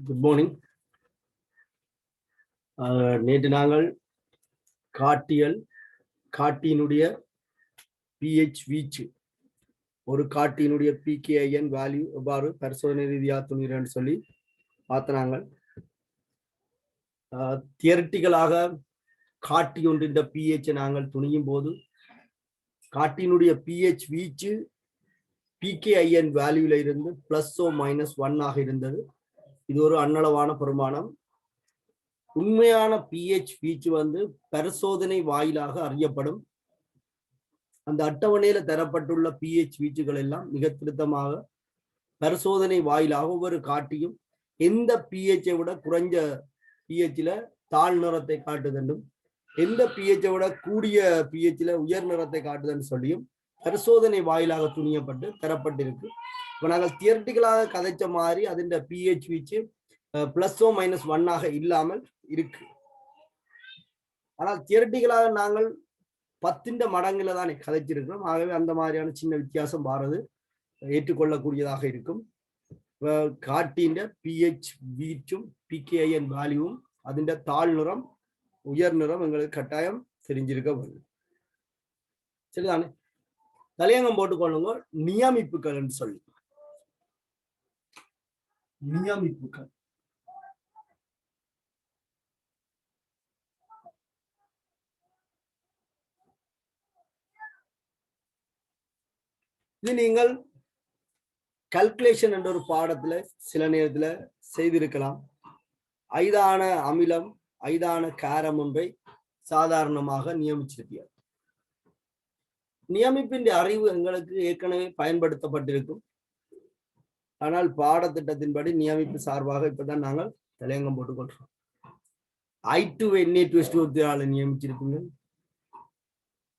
Good morning. நேற்று நாங்கள் காட்டியினுடைய pH வீச்சு, ஒரு காட்டியினுடைய பிகேஐஎன் வேல்யூ எவ்வாறு பரிசோதனை ரீதியாக துணிகிறேன்னு சொல்லி பார்த்த நாங்கள். தியரிட்டிக்கலாக காட்டி ஒன்றின் பிஹெச் நாங்கள் துணியும் போது காட்டியினுடைய பிஹெச் வீச்சு பிகேஐஎன் வேல்யூல இருந்து +- 1 இருந்தது. இது ஒரு அன்னளவான பெருமானம். உண்மையான பிஹெச் வீச்சு பரிசோதனை வாயிலாக அறியப்படும். அந்த அட்டவணையில தரப்பட்டுள்ள பிஹெச் வீச்சுகள் எல்லாம் மிக திருத்தமாக பரிசோதனை வாயிலாக ஒவ்வொரு காட்டியும் எந்த பிஹெச்சை விட குறைஞ்ச பிஹெச்ல தாழ் நிறத்தை காட்டுதென்றும் எந்த பிஹெச்சை விட கூடிய பிஹெச்ல உயர் நிறத்தை காட்டுதன்னு சொல்லியும் பரிசோதனை வாயிலாக துணியப்பட்டு தரப்பட்டிருக்கு. இப்ப நாங்கள் தியரிட்டிக்கலாக கதைச்ச மாதிரி அதன் பிஹெச் வீச்சு +- 1 இல்லாமல் இருக்கு. ஆனால் தியரிட்டிக்கலாக நாங்கள் 10 மடங்குல தானே கதைச்சிருக்கிறோம். ஆகவே அந்த மாதிரியான சின்ன வித்தியாசம் வாரது ஏற்றுக்கொள்ளக்கூடியதாக இருக்கும். காட்டின் பிஹெச் வீச்சும் பிகேஐஎன் வேல்யூவும் அதிண்ட தாழ் நிறம் உயர் நிறம் எங்களுக்கு கட்டாயம் தெரிஞ்சிருக்க வேண்டும். சரிதானே? தலையங்கம் போட்டுக்கொள்ளுங்க. நியமிப்புகள் என்று சொல்லி நியமிப்புகள் இது நீங்கள் கல்குலேஷன் என்ற ஒரு பாடத்துல சில நேரத்துல செய்திருக்கலாம். ஐதான அமிலம் ஐதான காரம் ஒன்றை சாதாரணமாக நியமிச்சிருக்கிறார். நியமிப்பின் அறிவு எங்களுக்கு ஏற்கனவே பயன்படுத்தப்பட்டிருக்கும். ஆனால் பாடத்திட்டத்தின்படி நியமிப்பு சார்பாக இப்பதான் நாங்கள் தலையங்கம் போட்டுக்கொள்றோம். I2Na2H2O3 நியமிச்சிருப்பீங்க.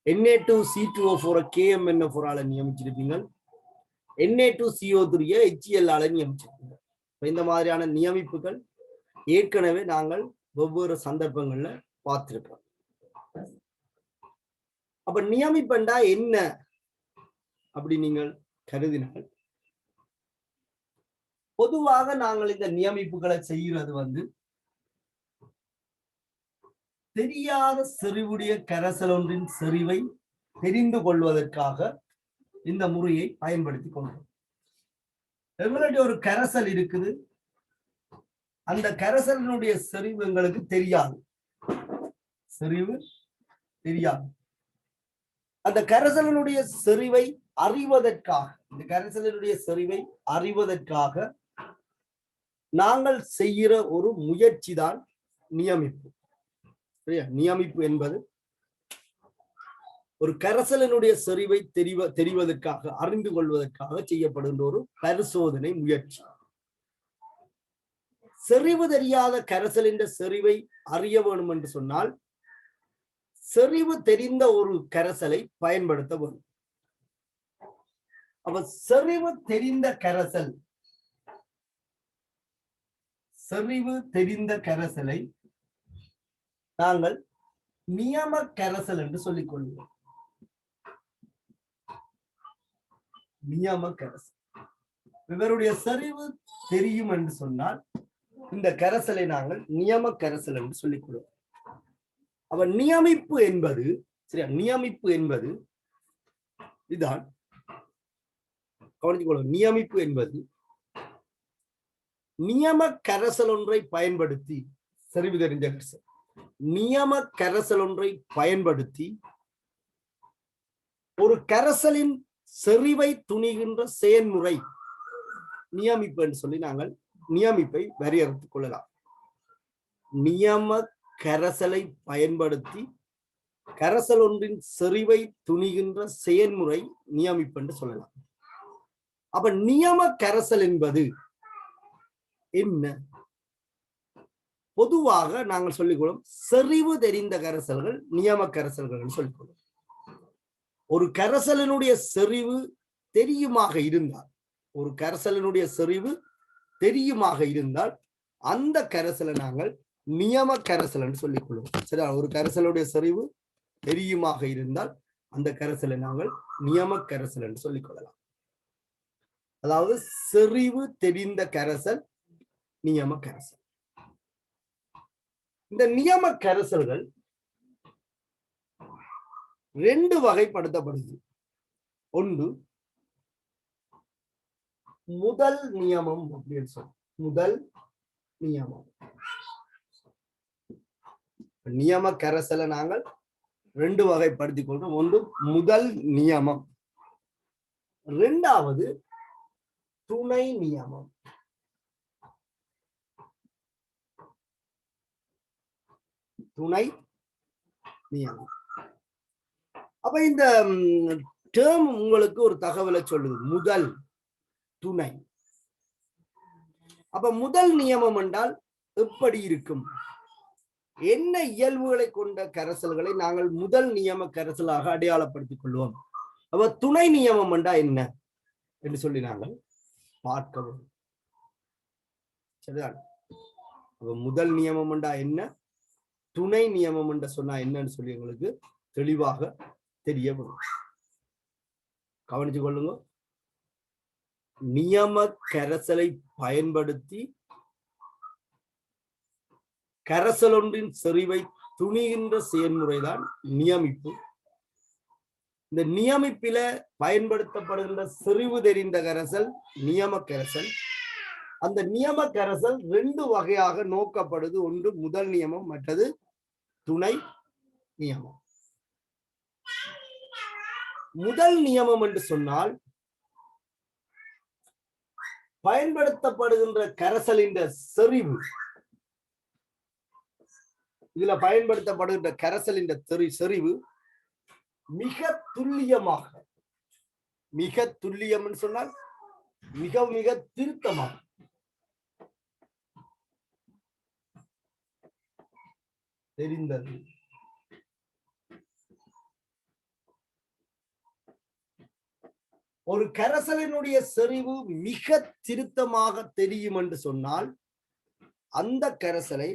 Na2C2O4 KMNO4 நியமிச்சிருப்பீங்க. Na2CO3 HCl நியமிச்சிருப்பீங்க. இந்த மாதிரியான நியமிப்புகள் ஏற்கனவே நாங்கள் ஒவ்வொரு சந்தர்ப்பங்கள்ல பார்த்திருக்கிறோம். அப்ப நியமிப்பண்டா என்ன அப்படி நீங்கள் கருதினால், பொதுவாக நாங்கள் இந்த நியமிப்புகளை செய்கிறது தெரியாத செறிவுடைய கரைசல் ஒன்றின் செறிவை தெரிந்து கொள்வதற்காக இந்த முறையை பயன்படுத்தி கொண்டோம். எங்களுடைய ஒரு கரைசல் இருக்குது, அந்த கரைசலினுடைய செறிவு எங்களுக்கு தெரியாது. செறிவு தெரியாது. அந்த கரைசலினுடைய செறிவை அறிவதற்காக, இந்த கரைசலினுடைய செறிவை அறிவதற்காக நாங்கள் செய்கிற ஒரு முயற்சி தான் நியமிப்பு. நியமிப்பு என்பது ஒரு கரைசலினுடைய செறிவை தெரிவதற்காக அறிந்து கொள்வதற்காக செய்யப்படுகின்ற ஒரு பரிசோதனை முயற்சி. செறிவு தெரியாத கரைசலின் செறிவை அறிய வேண்டும் என்று சொன்னால் செறிவு தெரிந்த ஒரு கரைசலை பயன்படுத்த வேண்டும். அப்ப செறிவு தெரிந்த கரைசலை நாங்கள் நியம கரைசல் என்று சொல்லிக் கொள்வோம். நியம கரைசல். இவருடைய செறிவு தெரியும் என்று சொன்னால் இந்த கரைசலை நாங்கள் நியம கரைசல் என்று சொல்லிக் கொள்வோம். அப்ப நியமிப்பு என்பது சரியா, நியமிப்பு என்பது இதுதான். கவனித்துக்கொள்ளும். நியமிப்பு என்பது நியம கரைசல் ஒன்றை பயன்படுத்தி, செறிவு தெரிந்த கரைசல், நியம கரைசல் ஒன்றை பயன்படுத்தி ஒரு கரைசலின் செறிவை துணிகின்ற செயல்முறை நியமிப்பு என்று சொல்லி நாங்கள் நியமிப்பை வரையறுத்துக் கொள்ளலாம். நியம கரைசலை பயன்படுத்தி கரைசல் ஒன்றின் செறிவை துணிகின்ற செயல்முறை நியமிப்பு என்று சொல்லலாம். அப்ப நியம கரைசல் என்பது என்ன? பொதுவாக நாங்கள் சொல்லிக்கொள்ளும் செறிவு தெரிந்த கரைசல்கள் நியம கரைசல்கள் என்று சொல்லிக்கொள்ளும். ஒரு கரைசலினுடைய செறிவு தெரியுமாக இருந்தால், ஒரு கரைசலினுடைய செறிவு தெரியுமாக இருந்தால் அந்த கரைசலை நாங்கள் நியம கரைசல் என்று சொல்லிக் கொள்வோம். சரி, ஒரு கரைசலுடைய செறிவு தெரியுமாக இருந்தால் அந்த கரைசலை நாங்கள் நியம கரைசல் என்று சொல்லிக் கொள்ளலாம். அதாவது செறிவு தெரிந்த கரைசல் நியம கரைசல். இந்த நியம கரைசல்கள் ரெண்டு வகைப்படுத்தப்படுது. ஒன்று முதல் நியமம் அப்படின்னு சொல்றோம். முதல் நியமம். நியம கரைசலை நாங்கள் ரெண்டு வகைப்படுத்திக் கொள்றோம். ஒன்று முதல் நியமம், இரண்டாவது துணை நியமம். துணை நியமம். அப்ப இந்த டேர்ம் உங்களுக்கு ஒரு தகவலை சொல்லுது. முதல், துணை. அப்ப முதல் நியமம் என்றால் எப்படி இருக்கும்? என்ன இயல்புகளை கொண்ட கரைசல்களை நாங்கள் முதல் நியம கரைசலாக அடையாளப்படுத்திக் கொள்வோம். அப்ப துணை நியமம் என்றா என்ன என்று சொல்லி நாங்கள் பார்க்கவும். சரிதான்? அப்ப முதல் நியமம் என்றா என்ன, துணை நியமம் என்று சொன்னா என்னன்னு சொல்லி எங்களுக்கு தெளிவாக தெரிய வரும். கவனிச்சு கொள்ளுங்க. நியம கரைசலை பயன்படுத்தி கரைசல் ஒன்றின் செறிவை துணிகின்ற செயல்முறைதான் நியமிப்பு. இந்த நியமிப்பில பயன்படுத்தப்படுகின்ற செறிவு தெரிந்த கரைசல் நியம கரைசல். அந்த நியம கரைசல் ரெண்டு வகையாக நோக்கப்படுது. ஒன்று முதல் நியமம், மற்றது துணை நியமம். முதல் நியமம் என்று சொன்னால் பயன்படுத்தப்படுகின்ற கரைசலின் செறிவு, இதுல பயன்படுத்தப்படுகின்ற கரைசலின் செறிவு மிக துல்லியமாக, மிக துல்லியம் சொன்னால் மிக மிக திருத்தமாக தெரிந்தது. ஒரு கரைசலினுடைய செறிவு மிக திருத்தமாக தெரியும் என்று சொன்னால் அந்த கரைசலை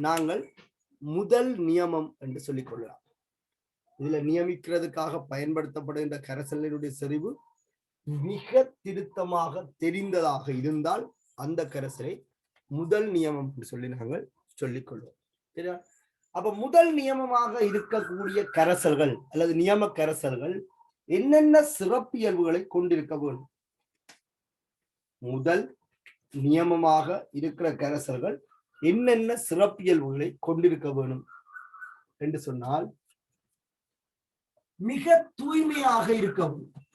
நாங்கள் முதல் நியமம் என்று சொல்லிக் கொள்ளலாம். இதுல நியமிக்கிறதுக்காக பயன்படுத்தப்படுகின்ற கரைசலினுடைய செறிவு மிக திருத்தமாக தெரிந்ததாக இருந்தால் அந்த கரைசலை முதல் நியமம் என்று சொல்லி நாங்கள் சொல்லிக் கொள்வோம். சரியா? அப்ப முதல் நியமமாக இருக்கக்கூடிய கரைசல்கள் அல்லது நியம கரைசல்கள் என்னென்ன சிறப்பியல்புகளை கொண்டிருக்க வேண்டும்? முதல் நியமமாக இருக்கிற கரைசல்கள் என்னென்ன சிறப்பியல்புகளை கொண்டிருக்க வேண்டும் என்று சொன்னால் மிக தூய்மையாக இருக்க வேண்டும்.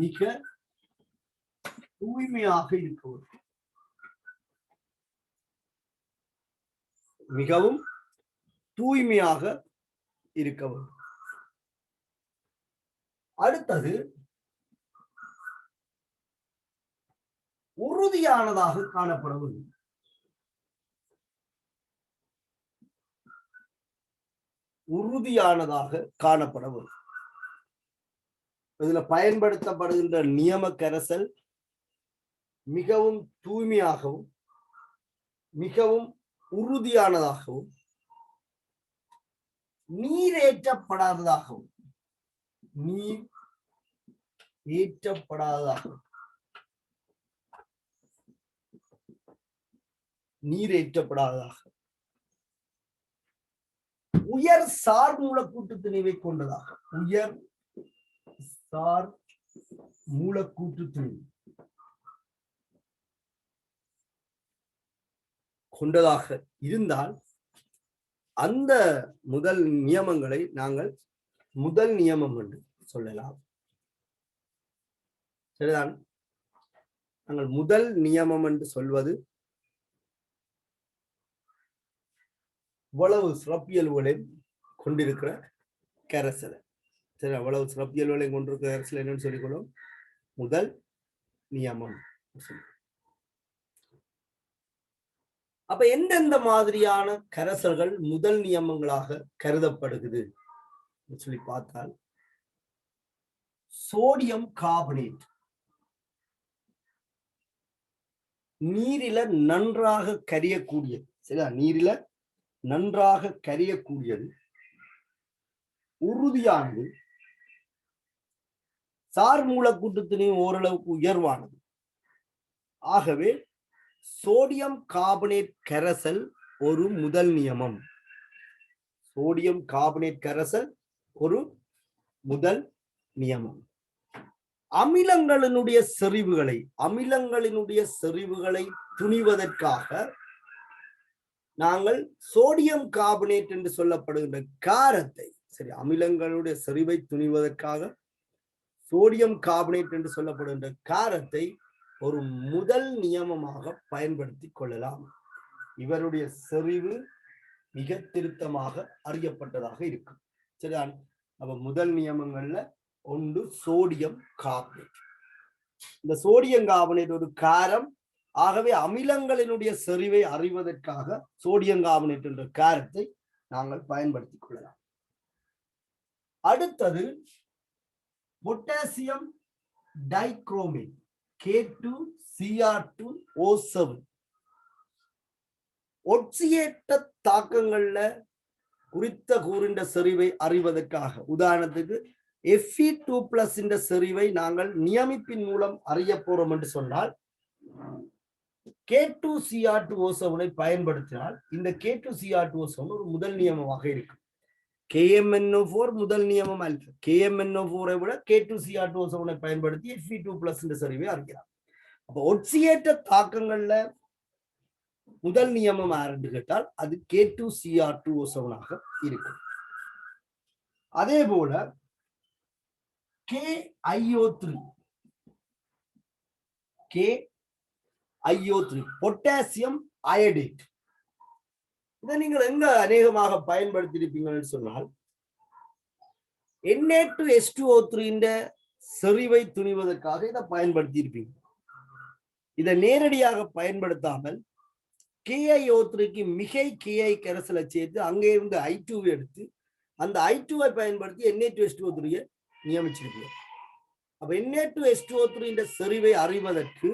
மிக தூய்மையாக இருக்க வேண்டும். மிகவும் தூய்மையாக இருக்க வேண்டும். அடுத்தது உறுதியானதாக காணப்பட வேண்டும். உறுதியானதாக காணப்பட வேண்டும். இதுல பயன்படுத்தப்படுகின்ற நியம கரைசல் மிகவும் தூய்மையாகவும் மிகவும் உறுதியானதாகவும் நீரேற்றப்படாததாகவும் நீர் ஏற்றப்படாததாகவும் நீரேற்றப்படாததாக உயர் சார் மூலக்கூட்டு திணிவை கொண்டதாக உயர் சார் மூலக்கூட்டு திணிவு கொண்டதாக இருந்தால் அந்த முதல் நியமங்களை நாங்கள் முதல் நியமம் என்று சொல்லலாம். சரிதான்? நாங்கள் முதல் நியமம் என்று சொல்வது இவ்வளவு சிறப்பியல்புகளை கொண்டிருக்கிற கரைசல். சரி, அவ்வளவு சிறப்பியல்புகளை கொண்டிருக்கிற கரைசல் என்னன்னு சொல்லிக்கொள்ளும் முதல் நியமம். அப்ப எந்தெந்த மாதிரியான கரைசல்கள் முதல் நியமங்களாக கருதப்படுகிறது சொல்லி பார்த்தால் சோடியம் கார்பனேட் நீரில நன்றாக கரியக்கூடியது. சரியா? நீரில நன்றாக கரியக்கூடியது, உறுதியானது, சார் மூலக்கூட்டு திணிவு ஓரளவுக்கு உயர்வானது. ஆகவே சோடியம் கார்பனேட் கரைசல் ஒரு முதல் நியமம். சோடியம் கார்பனேட் கரைசல் ஒரு முதல் நியமம். அமிலங்களினுடைய செறிவுகளை துணிவதற்காக நாங்கள் சோடியம் கார்பனேட் என்று சொல்லப்படுகின்ற காரத்தை, சரி, அமிலங்களுடைய செறிவை துணிவதற்காக சோடியம் கார்பனேட் என்று சொல்லப்படுகின்ற காரத்தை ஒரு முதல் நியமமாக பயன்படுத்தி கொள்ளலாம். இவருடைய செறிவு மிக திருத்தமாக அறியப்பட்டதாக இருக்கும். சரிதான். அப்ப முதல் நியமங்கள்ல ஒன்று சோடியம் கார்பனேட். இந்த சோடியம் கார்பனேட் ஒரு காரம். ஆகவே அமிலங்களினுடைய செறிவை அறிவதற்காக சோடியம் கார்பனேட் என்ற காரத்தை நாங்கள் பயன்படுத்திக் கொள்ளலாம். அடுத்தது பொட்டாசியம் டைக்ரோமேட் K2Cr2O7. ஒட்சியேற்ற தாக்கங்கள்ல குறித்த கூறின்ற செறிவை அறிவதற்காக, உதாரணத்துக்கு Fe2+ என்ற செறிவை நாங்கள் நியமிப்பின் மூலம் அறிய போறோம் என்று சொன்னால் K2Cr2O7 பயன்படுத்தினால் இந்த K2Cr2O7 ஒரு முதல் நியமமாக இருக்கும். KMnO4 முதல் நியமம் அல்ல. KMnO4 விட K2Cr2O7 பயன்படுத்தி Fe2+ என்ற செறிவை அறியலாம். அப்ப ஒட்சியேற்ற தாக்கங்கள்ல முதல் நியமம் ஆரண்டு கேட்டால் அது K2Cr2O7 இருக்கும். அதே போல KiO3 பொட்டாசியம் அயோடேட். இதை நீங்கள் எங்க அநேகமாக பயன்படுத்தி இருப்பீங்கன்னு சொன்னால் Na2H2O3 செறிவை துணிவதற்காக இதை பயன்படுத்தி இருப்பீங்க. இதை நேரடியாக பயன்படுத்தாமல் KiO3க்கு மிகை KI கரைசலை சேர்த்து அங்கே இருந்து I2 எடுத்து அந்த I2 பயன்படுத்தி Na2H2O3 நியமிச்சிருப்பீங்க. அப்ப Na2H2O3 செறிவை அறிவதற்கு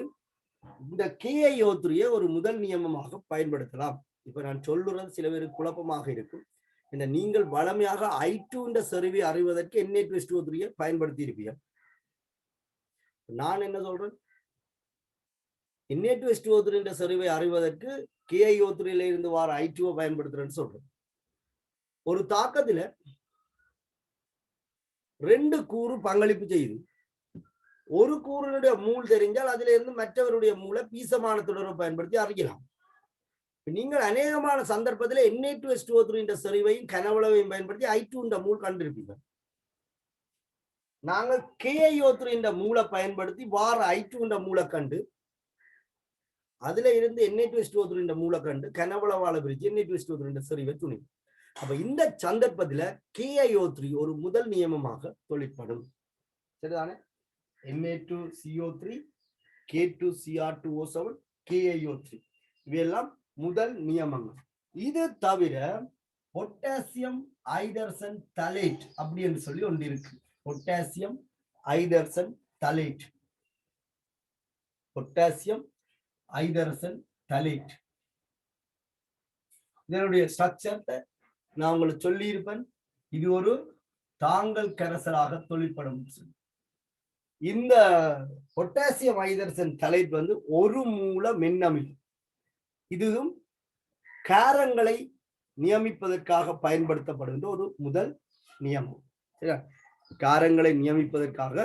இந்த KiO3 ஒரு முதல் நியமமாக பயன்படுத்தலாம். இப்ப நான் சொல்லுறது சில பேருக்கு குழப்பமாக இருக்கும். இந்த நீங்கள் வளமையாக I2 செறிவை அறிவதற்கு Na2H2O3 பயன்படுத்தி இருப்பீங்க. நான் என்ன சொல்றேன், Na2H2O3 செறிவை அறிவதற்கு KiO3 இருந்து வர I2 பயன்படுத்துறேன்னு சொல்றேன். ஒரு தாக்கத்துல ரெண்டு கூறு பங்களிப்பு செய்யுது. ஒரு கூறினுடைய மூல் தெரிஞ்சால் அதுல இருந்து மற்றவருடைய மூல பீசமான தொடர்பை பயன்படுத்தி அறியலாம். நீங்கள் அநேகமான சந்தர்ப்பத்தில் Na2H2O3 செறிவையும் கனவளவையும் பயன்படுத்தி I2 மூல் கண்டிருப்பீங்க. நாங்கள் KiO3 மூலை பயன்படுத்தி வார I2 மூலை கண்டு அதுல இருந்து Na2H2O3 மூலை கண்டு கனவளவால பிரிச்சு Na2H2O3 செறிவை துணி. அப்ப இந்த சந்தர்ப்பத்துல KiO3 ஒரு முதல் நியமமாக தொழிற்படும். சரிதானே? Na2CO3, K2Cr2O7, KiO3 இவையெல்லாம் முதல் நியமங்கள். இது தவிர பொட்டாசியம் ஐதர்சன் தலேட் அப்படி என்று சொல்லி ஒன்று இருக்கு. Potassium hydrogen phthalate, potassium hydrogen phthalate. இதனுடைய ஸ்ட்ரக்சர் நான் உங்களுக்கு சொல்லி இருப்பேன். இது ஒரு தாங்கல் கரைசலாக தொழிற்படும். இந்த பொட்டாசியம் ஐதர்சன் தலேட் ஒரு மூல மென்னமிலம். இதுவும் காரங்களை நியமிப்பதற்காக பயன்படுத்தப்படுகின்ற ஒரு முதல் நியமம். காரங்களை நியமிப்பதற்காக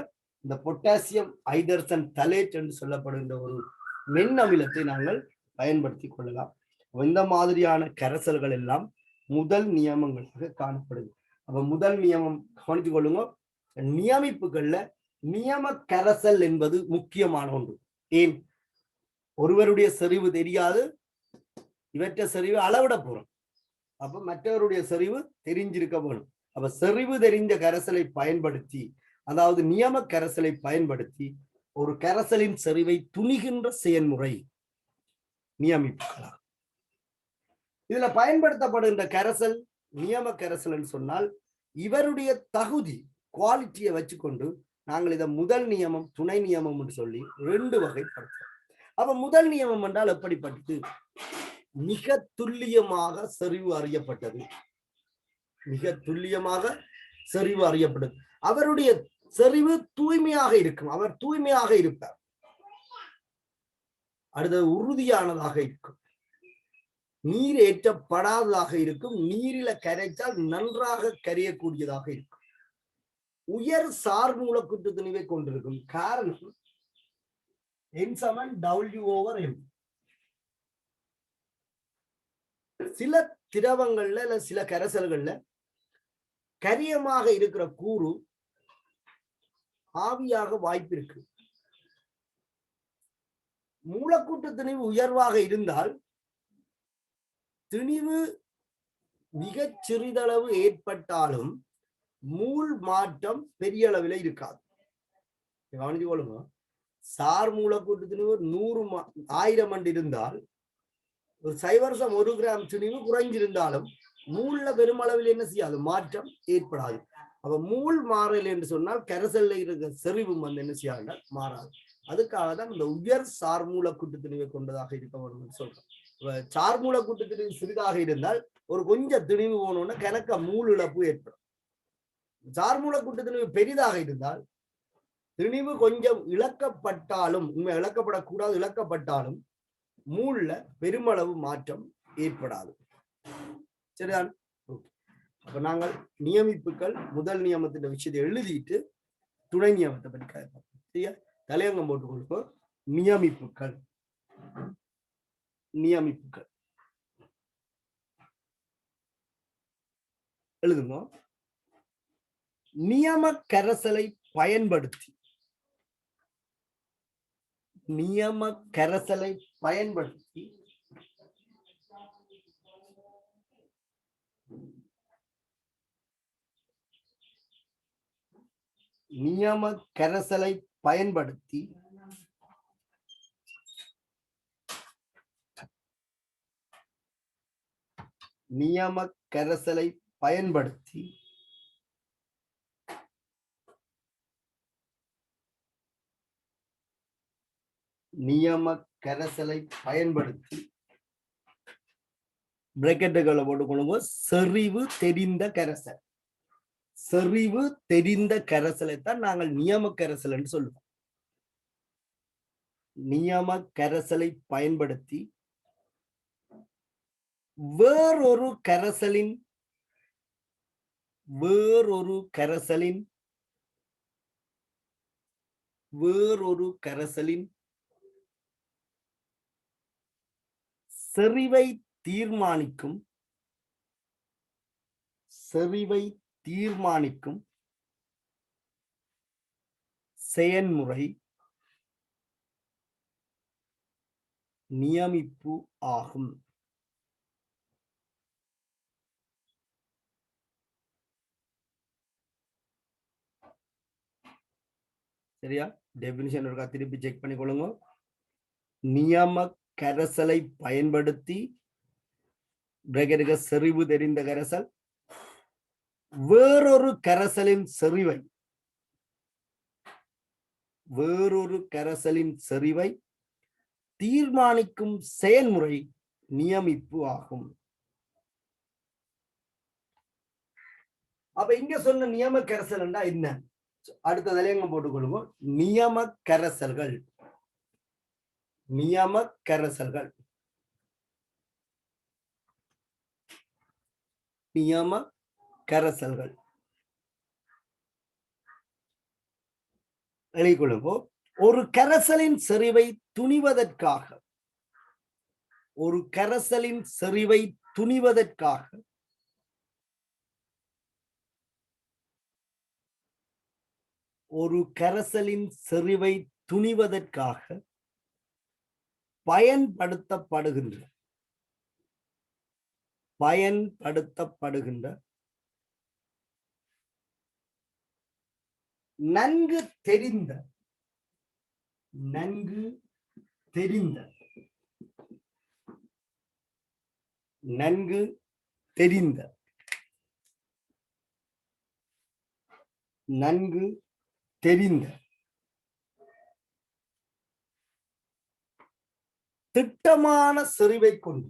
இந்த பொட்டாசியம் ஐதர்சன் தலேட் என்று சொல்லப்படுகின்ற ஒரு மென்னமிலத்தை நாங்கள் பயன்படுத்தி கொள்ளலாம். இந்த மாதிரியான கரைசல்கள் எல்லாம் முதல் நியமங்களாக காணப்படுது. அப்ப முதல் நியமம் கவனித்துக் கொள்ளுங்க. நியமிப்புகள்ல நியம கரைசல் என்பது முக்கியமான ஒன்று. ஏன்? ஒருவருடைய செறிவு தெரியாது, இவற்றை செறிவு அளவிட போறோம். அப்ப மற்றவருடைய செறிவு தெரிஞ்சிருக்க வேணும். அப்ப செறிவு தெரிந்த கரைசலை பயன்படுத்தி, அதாவது நியம கரைசலை பயன்படுத்தி ஒரு கரைசலின் செறிவை துணிகின்ற செயல்முறை நியமிப்புகளா. இதுல பயன்படுத்தப்படுகின்ற கரைசல் நியம கரைசல் சொன்னால் இவருடைய தகுதி குவாலிட்டியை வச்சுக்கொண்டு நாங்கள் இதை முதல் நியமம் துணை நியமம் என்று சொல்லி ரெண்டு வகைப்படுத்துறோம். அப்ப முதல் நியமம் என்றால் எப்படிப்பட்டது? மிக துல்லியமாக செறிவு அறியப்பட்டது. மிக துல்லியமாக செறிவு அறியப்பட்டது. அவருடைய செறிவு தூய்மையாக இருக்கும். அவர் தூய்மையாக இருப்பார். அடுத்தது உறுதியானதாக இருக்கும், நீர் ஏற்றப்படாததாக இருக்கும், நீரில கரைத்தால் நன்றாக கரையக்கூடியதாக இருக்கும், உயர் சார் மூலக்கூற்று திணிவை கொண்டிருக்கும். காரணம் N சமன் W/M. சில திரவங்கள்ல இல்ல சில கரைசல்கள்ல கரியமாக இருக்கிற கூறு ஆவியாக வாய்ப்பு இருக்கு. மூலக்கூற்று திணிவு உயர்வாக இருந்தால் திணிவு மிகச் சிறிதளவு ஏற்பட்டாலும் மூல் மாற்றம் பெரிய அளவில் இருக்காது. கவனிச்சு கொள்ளுங்க, சார் மூலக்கூற்று திணிவு 1000 ஆண்டு இருந்தால் ஒரு 1 கிராம் திணிவு குறைஞ்சிருந்தாலும் மூல்ல பெருமளவில் என்ன செய்யாது, மாற்றம் ஏற்படாது. அப்ப மூல் மாறல் என்று சொன்னால் கரைசல்ல இருக்கிற செறிவும் என்ன செய்யாது, மாறாது. அதுக்காக தான் இந்த உயர் சார் மூலக்கூற்று திணிவை கொண்டதாக இருக்க வேண்டும் சொல்றோம். சார் மூலக்கூற்று திணிவு சிறிதாக இருந்தால் ஒரு கொஞ்சம் திணிவு போனோம்னா கணக்க மூல் இழப்பு ஏற்படும். சார் மூலக்கூற்று திணிவு பெரிதாக இருந்தால் திணிவு கொஞ்சம் இழக்கப்பட்டாலும், உண்மை இழக்கப்படக்கூடாது, இழக்கப்பட்டாலும் மூல்ல பெருமளவு மாற்றம் ஏற்படாது. சரிதான். அப்ப நாங்கள் நியமிப்புகள் முதல் நியமத்தின் விஷயத்தை எழுதிட்டு துணை நியமத்தை பற்றி கேட்போம். சரியா, தலையங்கம் போட்டுக் கொடுப்போம். நியமிப்புகள் நியமிப்புகள் எழுதுங்க. நியம கரைசலை பயன்படுத்தி நியம கரைசலை பயன்படுத்தி நியம கரைசலை பயன்படுத்தி நியம கரைசலை பயன்படுத்தி நியம கரைசலை பயன்படுத்தி பிராக்கெட்டுகளை போட்டுக்கொள்ளுங்க. செறிவு தெரிந்த கரைசல், செறிவு தெரிந்த கரைசலை தான் நாங்கள் நியம கரைசல் என்று சொல்லுவோம். நியம கரைசலை பயன்படுத்தி வேறொரு கரைசலின் செறிவை தீர்மானிக்கும் செயன்முறை நியமிப்பு ஆகும். சரியா, டெபினிஷன் இருக்கா திருப்பி செக் பண்ணிக்கொள்ளுங்க. நியம கரைசலை பயன்படுத்தி பிராக்கெட்டுக்கு செறிவு தெரிந்த கரைசல் வேறொரு கரைசலின் செறிவை தீர்மானிக்கும் செயல்முறை நியமிப்பு ஆகும். அப்ப இங்க சொன்ன நியம கரைசல் என்ன? அடுத்த தலையங்கம் போட்டுக்கொள்வோம். நியம கரைசல்கள் எழுதிக்கொள்ளுவோம். ஒரு கரைசலின் செறிவை துணிவதற்காக பயன்படுத்தப்படுகின்ற நன்கு தெரிந்த திட்டமான செறிவை கொண்டு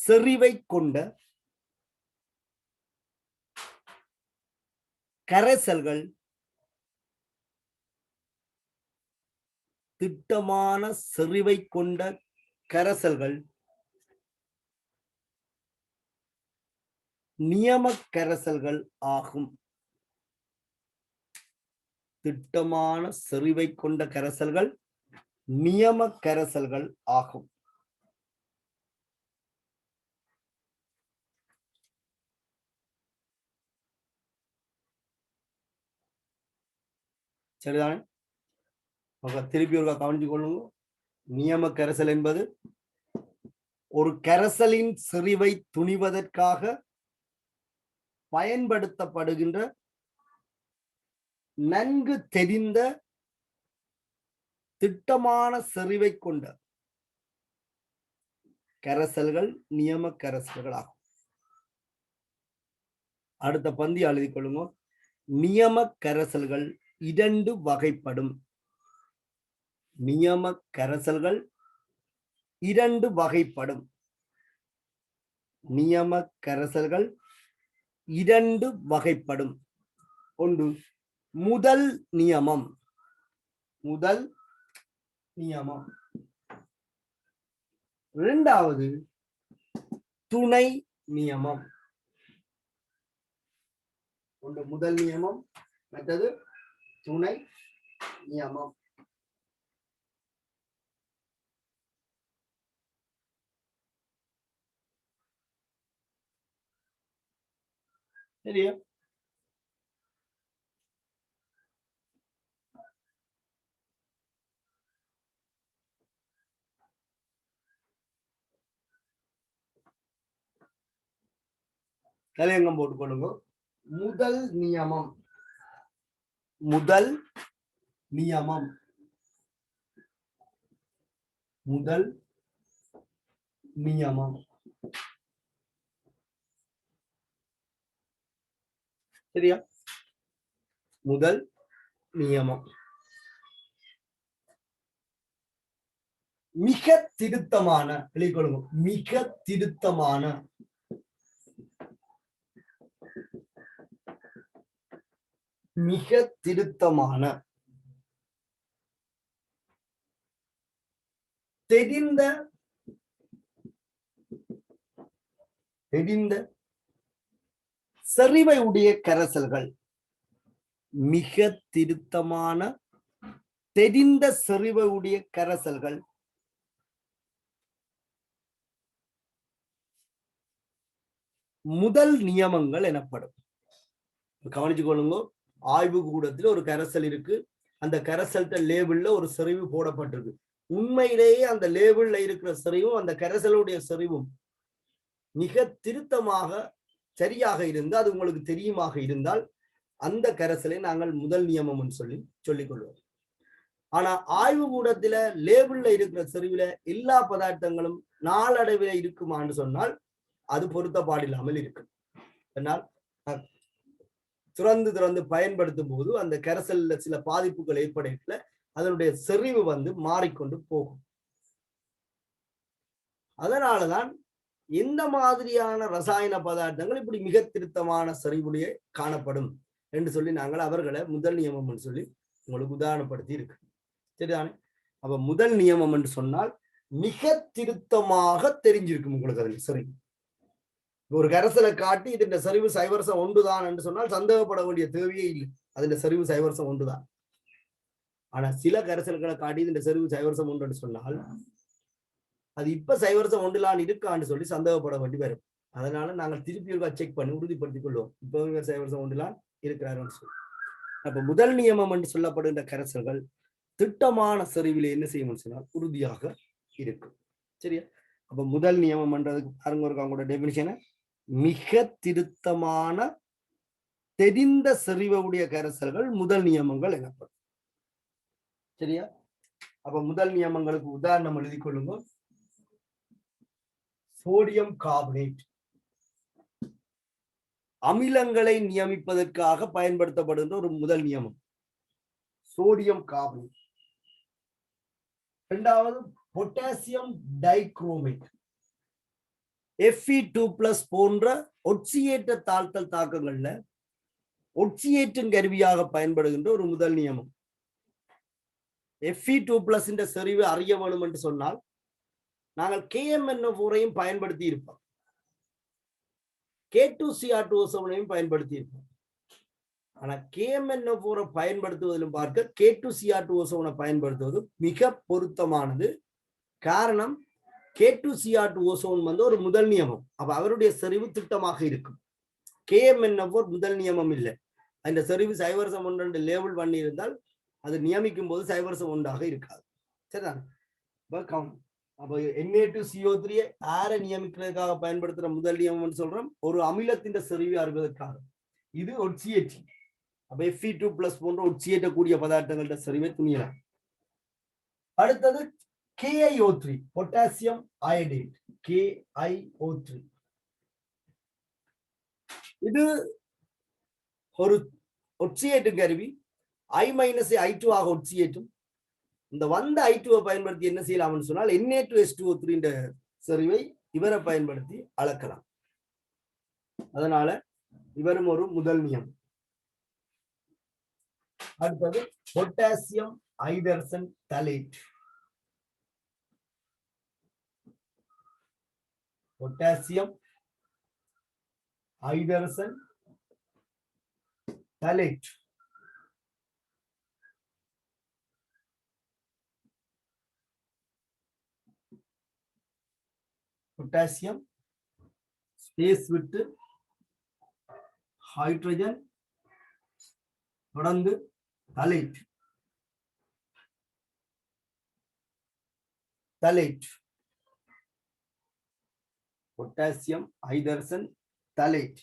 செறிவை கொண்ட கரைசல்கள் திட்டமான செறிவை கொண்ட கரைசல்கள் நியம கரைசல்கள் ஆகும். திட்டமான செறிவை கொண்ட கரைசல்கள் நியம கரைசல்கள் ஆகும். சரிதானே? திருப்பி ஒரு கவனிச்சு கொள்ளுங்க. நியம கரைசல் என்பது ஒரு கரைசலின் செறிவை துணிவதற்காக பயன்படுத்தப்படுகின்ற நன்கு தெரிந்த திட்டமான செறிவை கொண்ட கரைசல்கள் நியம கரைசல்கள் ஆகும். அடுத்த பந்தி எழுதி கொள்ளுங்க. நியம கரைசல்கள் இரண்டு வகைப்படும். நியம கரைசல்கள் இரண்டு வகைப்படும். நியம கரைசல்கள் இரண்டு வகைப்படும். ஒன்று முதல் நியமம். முதல் நியமம். இரண்டாவது துணை நியமம். ஒன்று முதல் நியமம், மற்றது துணை நியமம். சரியா? தலையங்கம் போட்டுக்கொள்ளுங்க. முதல் நியமம். முதல் நியமம். முதல் நியமம். சரியா? முதல் நியமம் மிக திருத்தமான, எழுதிக்கொள்ளுங்க, மிக திருத்தமான மிக திருத்தமான தெரிந்த செறிவை உடைய கரைசல்கள். மிக திருத்தமான தெரிந்த செறிவை உடைய கரைசல்கள் முதல் நியமங்கள் எனப்படும். கவனிச்சு கொள்ளுங்க. ஆய்வு கூடத்தில் ஒரு கரைசல் இருக்கு. அந்த கரைசல்ட்ட லேபிள்ல ஒரு செறிவு போடப்பட்டிருக்கு. உண்மையிலேயே அந்த லேபிள்ல இருக்கிற செறிவும் அந்த கரைசலுடைய செறிவும் மிக திருத்தமாக சரியாக இருந்து அது உங்களுக்கு தெரியுமாக இருந்தால் அந்த கரைசலை நாங்கள் முதல் நியமம் சொல்லிக் கொள்வோம். ஆனா ஆய்வு கூடத்துல லேபிள்ல இருக்கிற செறிவுல எல்லா பதார்த்தங்களும் நாளடைவில இருக்குமான்னு சொன்னால் அது பொருத்தப்பாடில்லாமல் இருக்கு. என்னால் திறந்து பயன்படுத்தும் போது அந்த கரைசல்ல சில பாதிப்புகள் ஏற்படல அதனுடைய செறிவு மாறிக்கொண்டு போகும். அதனாலதான் எந்த மாதிரியான ரசாயன பதார்த்தங்கள் இப்படி மிக திருத்தமான செறிவுடைய காணப்படும் என்று சொல்லி நாங்கள் அவர்களை முதல் நியமம் என்று சொல்லி உங்களுக்கு உதாரணப்படுத்தி இருக்கு. சரிதானே? அப்ப முதல் நியமம் என்று சொன்னால் மிக திருத்தமாக தெரிஞ்சிருக்கும் உங்களுக்கு. அதில் சரி, ஒரு கரைசலை காட்டி இதன் சரிவு 0.1 தான் என்று சொன்னால் சந்தேகப்பட வேண்டிய தேவையே இல்லை. அதில் சரிவு 0.1 தான். ஆனா சில கரைசல்களை காட்டி இதன் சரிவு 0.1 என்று சொன்னால் அது இப்ப 0.1 இருக்கான்னு சொல்லி சந்தேகப்பட வேண்டி வரும். அதனால நாங்கள் திருப்பி செக் பண்ணி உறுதிப்படுத்திக் கொள்வோம் இப்ப 0.1 இருக்கிறாருன்னு சொல்லி. அப்ப முதல் நியமம் என்று சொல்லப்படுகின்ற கரைசல்கள் திட்டமான செறிவிலே என்ன செய்யும் சொன்னால் உறுதியாக இருக்கும். சரியா? அப்ப முதல் நியமம் என்றதுக்கு பாருங்க ஒரு அவங்களோட டெபினிஷனை. மிக திருத்தமான தெரிந்த செறிவுடைய கரைசல்கள் முதல் நியமங்கள் எனப்படும். சரியா? அப்ப முதல் நியமங்களுக்கு உதாரணம் எழுதி கொள்ளுங்க. சோடியம் கார்பனேட் அமிலங்களை நியமிப்பதற்காக பயன்படுத்தப்படுகின்ற ஒரு முதல் நியமம் சோடியம் கார்பனேட். இரண்டாவது பொட்டாசியம் டைக்ரோமேட். Fe2+ போன்ற ஒட்சியேற்ற தாழ்த்தல் தாக்கங்கள்ல ஒட்சியேற்றும் கருவியாக பயன்படுகின்ற ஒரு முதல் நியமம். Fe2+ இந்த செறிவு அறிய வேணும் என்று சொன்னால் நாங்கள் KMnO4ஐயும் பயன்படுத்தி இருப்போம், K2Cr2O7ஐயும் பயன்படுத்தி இருப்போம். ஆனா KMnO4 பயன்படுத்துவதிலும் பார்க்க K2Cr2O7 பயன்படுத்துவது மிக பொருத்தமானது. காரணம் K2Cr2O7 வந்து ஒரு முதல் நியமம். அப்ப அவருடைய செறிவு திட்டமாக இருக்கும். KMnO4 முதல் நியமம் இல்லை. அந்த செறிவு 0.1 லேபிள் பண்ணி இருந்தால் அது நியமிக்கும் போது 0.1 இருக்காது. சரிதான்? அப்ப Na2CO3 ஆர நியமிக்கிறதுக்காக பயன்படுத்துற முதல் நியமம் சொல்றோம், ஒரு அமிலத்தின் செறிவு அறிவதற்காக. இது ஒட்சியேற்றி. அப்ப Fe2+ போன்ற ஒட்சியேற்றக்கூடிய பதார்த்தங்கள்ட செறிவை துணியலாம். அடுத்தது KiO3, பொட்டாசியம் அயோடைட், KiO3. இது ஒரு ஒட்சியேற்றும் கருவி. I-I2 ஆக ஒட்சியேற்றும். இந்த வந்த I2 பயன்படுத்தி என்ன செய்யலாம்னு சொன்னால் Na2H2O3 செறிவை இவரை பயன்படுத்தி அளக்கலாம். அதனால இவரும் ஒரு முதல் நியமம். அடுத்தது பொட்டாசியம் ஐதரசன் தலேட். பொட்டாசியம் ஐதரசன் தலேட். பொட்டாசியம் ஸ்பேஸ் விட்டு ஹைட்ரஜன் தொடர்ந்து தலேட். தலேட், பொட்டாசியம் ஐதரசன் தலேட்.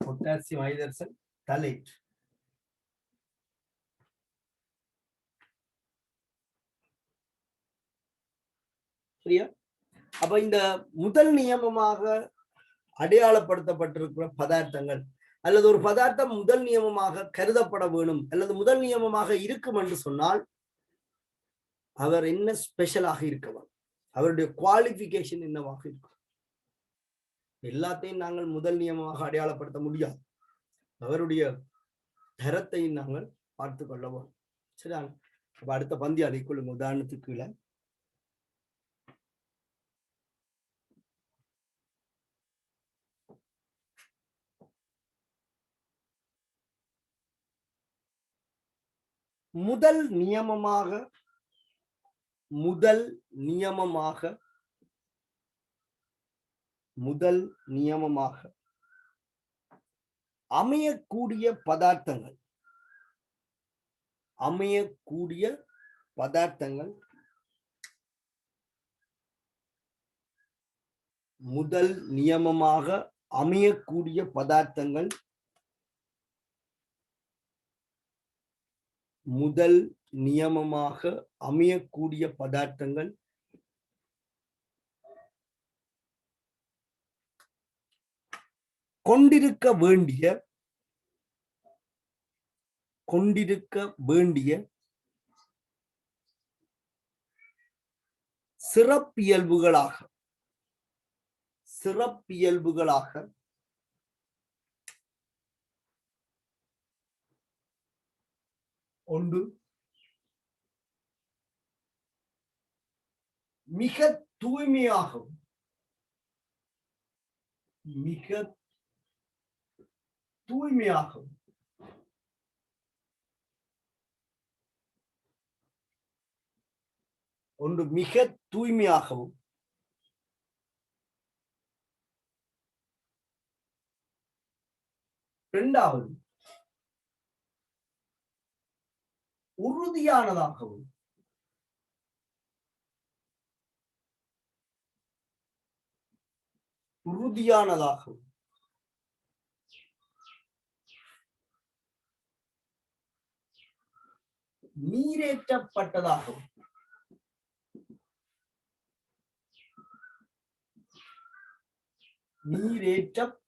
பொட்டாசியம் ஐதரசன் தலேட். சரியா? அப்ப இந்த முதல் நியமமாக அடையாளப்படுத்தப்பட்டிருக்கிற பதார்த்தங்கள் அல்லது ஒரு பதார்த்தம் முதல் நியமமாக கருதப்பட வேணும் அல்லது முதல் நியமமாக இருக்கும் என்று சொன்னால் அவர் என்ன ஸ்பெஷலாக இருக்கவர், அவருடைய குவாலிபிகேஷன் என்னவாக இருக்கும். எல்லாத்தையும் நாங்கள் முதல் நியமமாக அடையாளப்படுத்த முடியாது. அவருடைய தரத்தை நாங்கள் பார்த்து கொள்ளவோம். சரியா? அப்ப அடுத்த பந்தி அதை கொள்ளுங்க. உதாரணத்துக்கு இல்லை, முதல் நியமமாக அமையக்கூடிய பதார்த்தங்கள் முதல் நியமமாக அமையக்கூடிய பதார்த்தங்கள் கொண்டிருக்க வேண்டிய சிறப்பியல்புகளாக ஒன்று மிக தூய்மையாகவும் இரண்டாவது உறுதியானதாகவும் நீரேற்றப்பட்டதாகவும்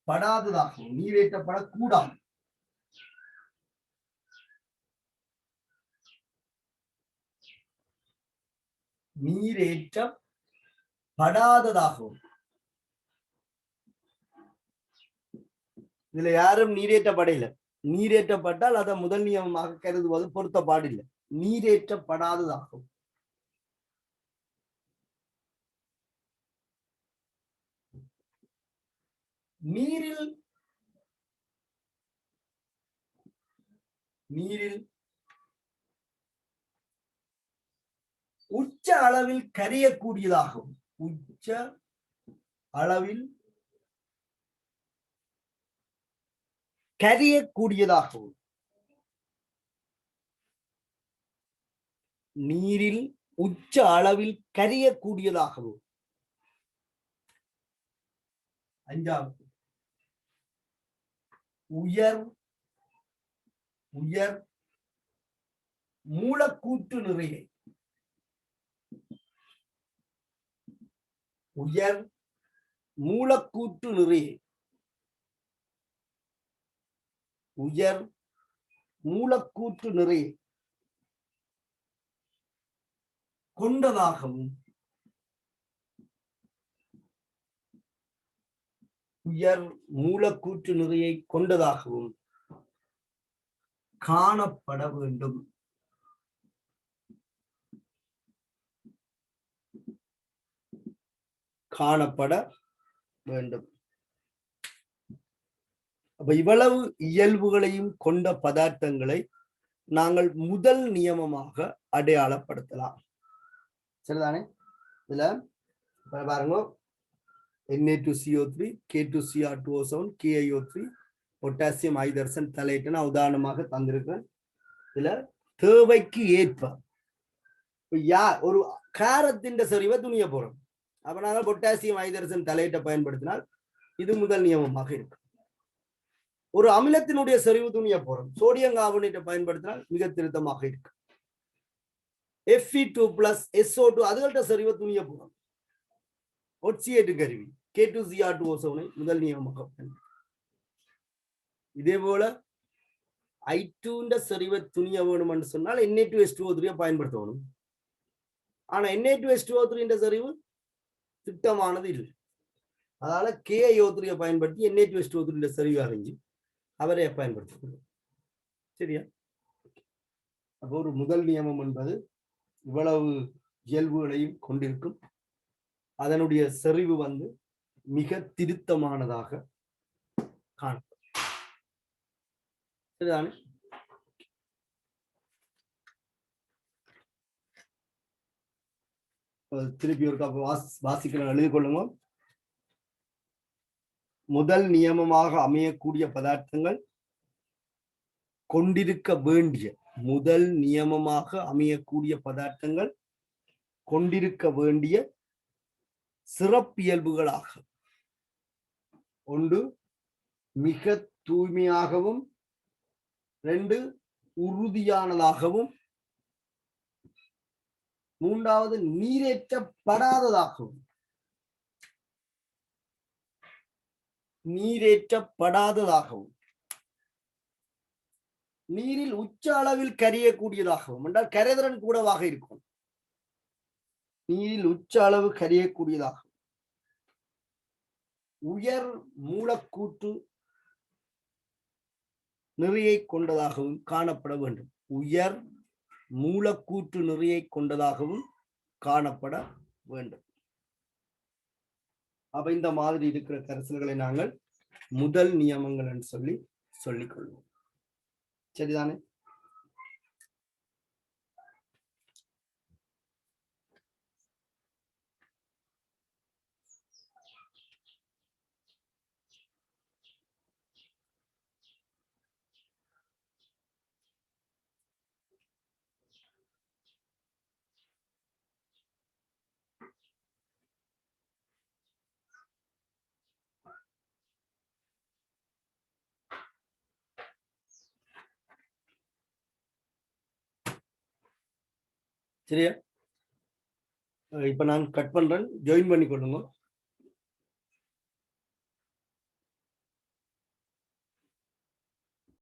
படாததாகவும் நீரேற்றப்படக்கூடாது. நீரேற்றப்படாததாகவும் இதுல யாரும் நீரேற்றப்படையில. நீரேற்றப்பட்டால் அதை முதல் நியமமாக கருதுவது பொருத்தப்பாடில்லை. நீரேற்றப்படாததாகும். நீரில் உச்ச அளவில் கரையக்கூடியதாகும். உச்ச அளவில் கரையக்கூடியதாகவும். நீரில் உச்ச அளவில் கரையக்கூடியதாகவும். அஞ்சாவது உயர் மூலக்கூற்று நிறையை. உயர் மூலக்கூற்று நிறையை. உயர் மூலக்கூற்று நிறையை கொண்டதாகவும். உயர் மூலக்கூற்று நிறையை கொண்டதாகவும் காணப்பட வேண்டும். காணப்பட வேண்டும். அப்ப இவ்வளவு இயல்புகளையும் கொண்ட பதார்த்தங்களை நாங்கள் முதல் நியமமாக அடையாளப்படுத்தலாம். சரிதானே? இதுல பாருங்க, Na2CO3, K2Cr2O7, KiO3, பொட்டாசியம் ஐதரசன் தலையிட்டு நான் உதாரணமாக தந்திருக்கிறேன். இதுல தேவைக்கு ஏற்ப ஒரு காரத்தின் செறிவை துணிய போறோம். அப்ப நாங்கள் பொட்டாசியம் ஐதரசன் தலையிட்ட பயன்படுத்தினால் இது முதல் நியமமாக இருக்கு. ஒரு அமிலத்தினுடைய செறிவு துணிய போறோம், சோடியம் கார்பனேட்டை பயன்படுத்தினால் மிக திருத்தமாக இருக்கு. Fe2+ SO2 அதுகள்ட்ட செறிவை துணிய போறோம். ஒட்சியேட்டு கருவி K2Cr2O7 முதல் நியமமாக. இதே போல I2 செறிவை துணிய வேணும் என்று சொன்னால் Na2H2O3 பயன்படுத்தணும். ஆனா Na2H2O3 செறிவு திட்டமானது இல்லை. அதனால KiO3 பயன்படுத்தி Na2H2O3 செறிவு அறிஞ்சு அவரை பயன்படுத்தணும். சரியா? அப்போ ஒரு முதல் நியமம் என்பது இவ்வளவு இயல்புகளையும் கொண்டிருக்கும். அதனுடைய செறிவு மிக திருத்தமானதாக காணப்படும். சரிதானே? திருப்பி ஒரு வாசிக்கலாம், எழுதிக் கொள்ளுங்க. முதல் நியமமாக அமையக்கூடிய பதார்த்தங்கள் கொண்டிருக்க வேண்டிய முதல் நியமமாக அமையக்கூடிய பதார்த்தங்கள் கொண்டிருக்க வேண்டிய சிறப்பியல்புகளாக ஒன்று மிக தூய்மையாகவும், 2 உறுதியானதாகவும், 3வது நீரேற்றப்படாததாகவும். நீரில் உச்ச அளவில் கரையக்கூடியதாகவும் என்றால் கரைதிறன் கூடவாக இருக்கும். நீரில் உச்ச அளவு கரையக்கூடியதாகும். உயர் மூலக்கூற்று நிறையை கொண்டதாகவும் காணப்பட வேண்டும். உயர் மூலக்கூற்று நிறையை கொண்டதாகவும் காணப்பட வேண்டும். அப்ப இந்த மாதிரி இருக்கிற கரைசல்களை நாங்கள் முதல் நியமங்கள் என்று சொல்லிக் கொள்வோம். சரிதானே? சரியா? இப்ப நான் கட் பண்றேன், ஜாயின் பண்ணி கொள்ளுங்க.